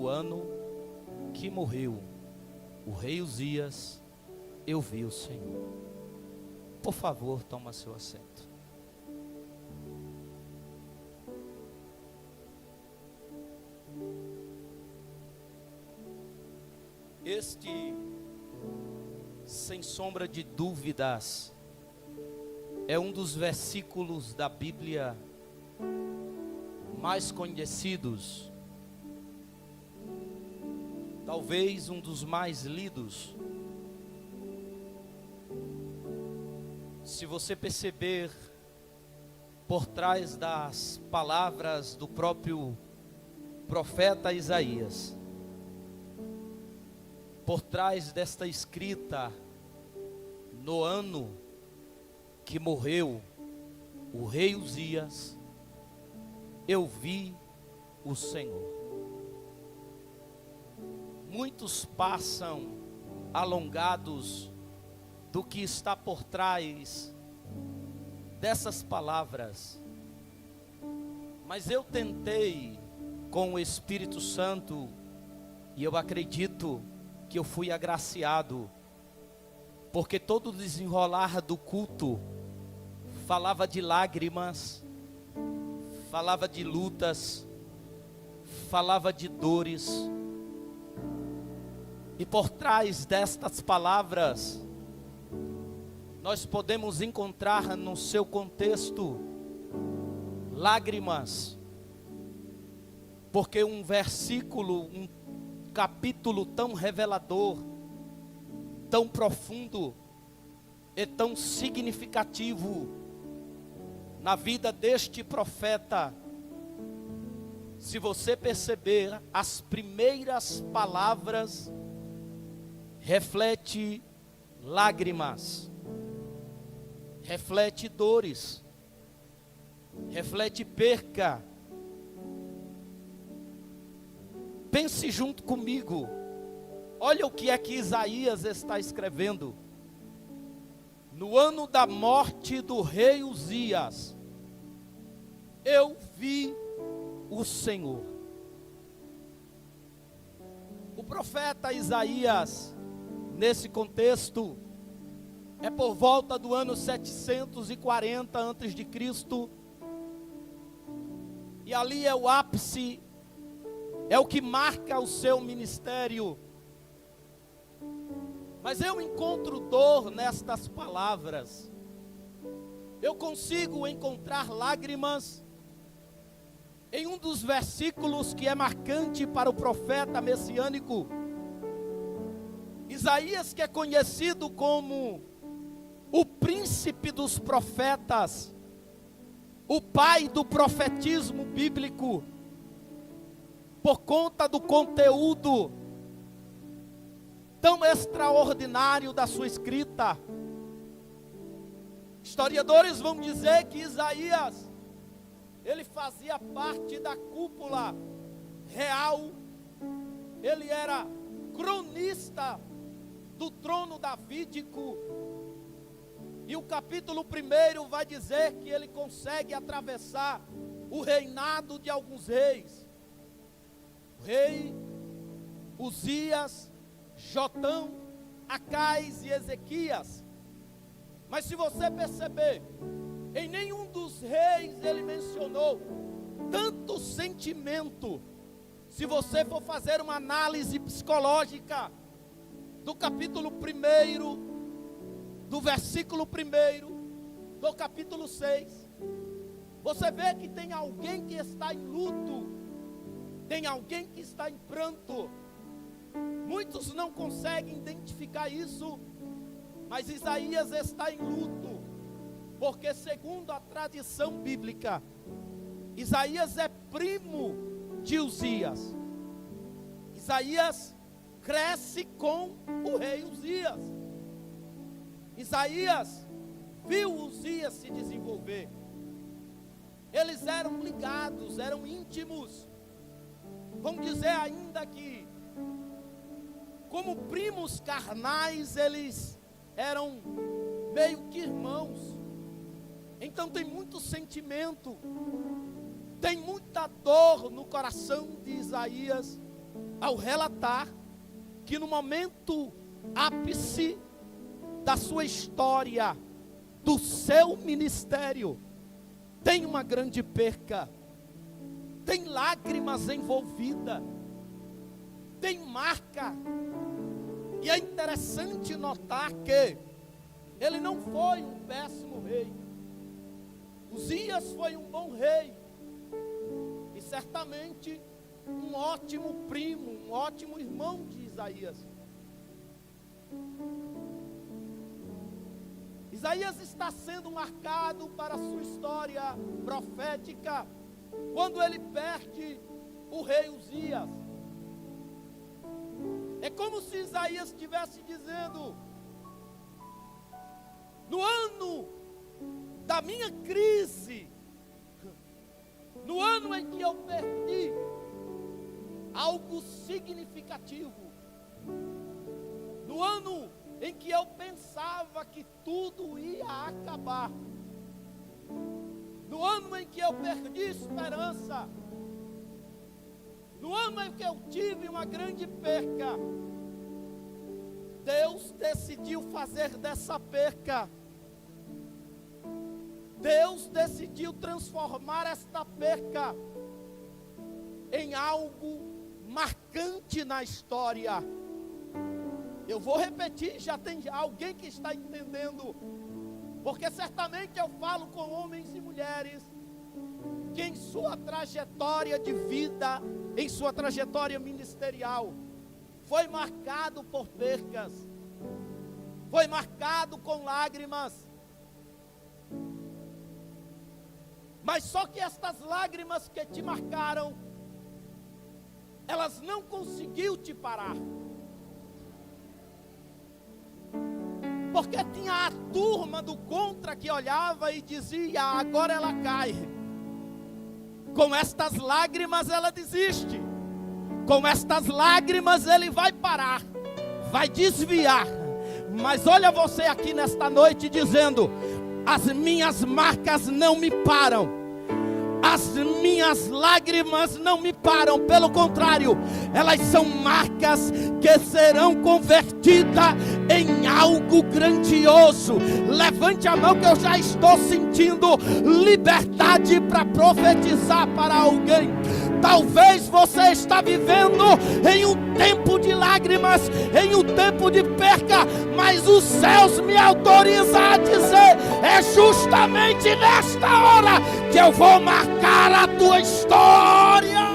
no ano que morreu o rei Uzias, eu vi o Senhor. Por favor, toma seu assento. Este, sem sombra de dúvidas, é um dos versículos da Bíblia mais conhecidos, talvez um dos mais lidos. Se você perceber, por trás das palavras do próprio profeta Isaías, por trás desta escrita, no ano que morreu o rei Uzias, eu vi o Senhor. Muitos passam alongados do que está por trás dessas palavras, mas eu tentei com o Espírito Santo, e eu acredito que eu fui agraciado, porque todo o desenrolar do culto falava de lágrimas, falava de lutas, falava de dores, e por trás destas palavras nós podemos encontrar no seu contexto lágrimas, porque um versículo, um capítulo tão revelador, tão profundo e tão significativo na vida deste profeta, se você perceber, as primeiras palavras reflete lágrimas, reflete dores, reflete perca. Pense junto comigo, olha o que é que Isaías está escrevendo. No ano da morte do rei Uzias, eu vi o Senhor. O profeta Isaías, nesse contexto, é por volta do ano 740 a.C., e ali é o ápice, é o que marca o seu ministério. Mas eu encontro dor nestas palavras, eu consigo encontrar lágrimas em um dos versículos que é marcante para o profeta messiânico. Isaías, que é conhecido como o príncipe dos profetas, o pai do profetismo bíblico, por conta do conteúdo tão extraordinário da sua escrita. Historiadores vão dizer que Isaías, ele fazia parte da cúpula real, ele era cronista do trono davídico, e o capítulo 1 vai dizer que ele consegue atravessar o reinado de alguns reis, o rei Uzias, Jotão, Acais e Ezequias. Mas se você perceber, em nenhum dos reis ele mencionou tanto sentimento. Se você for fazer uma análise psicológica do capítulo 1, do versículo 1, do capítulo 6, você vê que tem alguém que está em luto, tem alguém que está em pranto. Muitos não conseguem identificar isso, mas Isaías está em luto, porque segundo a tradição bíblica, Isaías é primo de Uzias. Isaías cresce com o rei Uzias. Isaías viu Uzias se desenvolver. Eles eram ligados, eram íntimos. Vamos dizer ainda que, como primos carnais, eles eram meio que irmãos. Então tem muito sentimento, tem muita dor no coração de Isaías, ao relatar que no momento ápice da sua história, do seu ministério, tem uma grande perca, tem lágrimas envolvidas, tem marca. E é interessante notar que ele não foi um péssimo rei. Uzias foi um bom rei, e certamente um ótimo primo, um ótimo irmão de Isaías. Isaías está sendo marcado para a sua história profética quando ele perde o rei Uzias. É como se Isaías estivesse dizendo: no ano da minha crise, no ano em que eu perdi algo significativo, no ano em que eu pensava que tudo ia acabar, no ano em que eu perdi esperança, no ano em que eu tive uma grande perca, Deus decidiu fazer dessa perca, Deus decidiu transformar esta perca em algo marcante na história. Eu vou repetir, já tem alguém que está entendendo, porque certamente eu falo com homens e mulheres que em sua trajetória de vida, em sua trajetória ministerial, foi marcado por percas, foi marcado com lágrimas, mas só que estas lágrimas que te marcaram, elas não conseguiu te parar, porque tinha a turma do contra que olhava e dizia: agora ela cai, com estas lágrimas ela desiste, com estas lágrimas ele vai parar, vai desviar. Mas olha você aqui nesta noite dizendo: as minhas marcas não me param, as minhas lágrimas não me param, pelo contrário, elas são marcas que serão convertidas em algo grandioso. Levante a mão que eu já estou sentindo liberdade para profetizar para alguém. Talvez você está vivendo em um tempo de lágrimas, em um tempo de perca, mas os céus me autorizam a dizer: é justamente nesta hora que eu vou marcar a tua história.